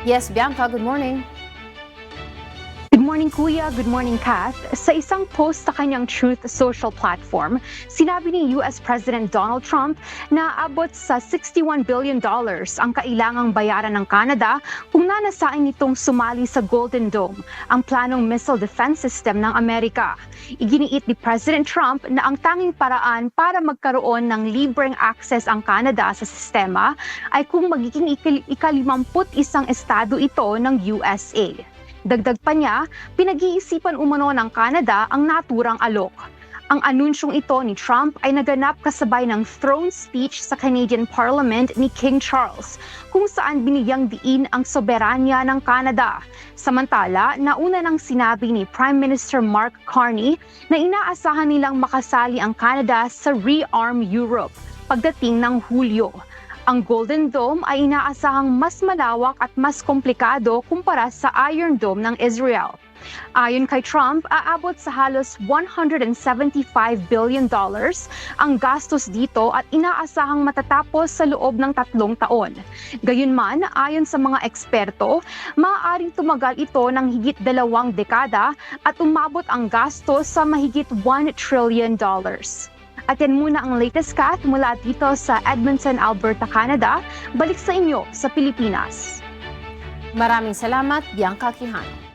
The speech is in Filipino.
Yes, Bianca, good morning. Good morning, Kuya. Good morning, Kath. Sa isang post sa kanyang Truth Social platform, sinabi ni US President Donald Trump na abot sa $61 billion ang kailangang bayaran ng Canada kung nanasain nitong sumali sa Golden Dome, ang planong missile defense system ng Amerika. Iginiit ni President Trump na ang tanging paraan para magkaroon ng libreng access ang Canada sa sistema ay kung magiging ika-51 estado ito ng USA. Dagdag pa niya, pinag-iisipan umano ng Canada ang naturang alok. Ang anunsyong ito ni Trump ay naganap kasabay ng throne speech sa Canadian Parliament ni King Charles, kung saan binigyang diin ang soberanya ng Canada. Samantala, nauna nang sinabi ni Prime Minister Mark Carney na inaasahan nilang makasali ang Canada sa Rearm Europe pagdating ng Hulyo. Ang Golden Dome ay inaasahang mas malawak at mas komplikado kumpara sa Iron Dome ng Israel. Ayon kay Trump, aabot sa halos $175 billion ang gastos dito at inaasahang matatapos sa loob ng 3 taon. Gayunman, ayon sa mga eksperto, maaaring tumagal ito ng higit 2 dekada at umabot ang gastos sa mahigit $1 trillion. At yan muna ang latest, Kath, mula dito sa Edmonton, Alberta, Canada. Balik sa inyo sa Pilipinas. Maraming salamat, Bianca Quijano.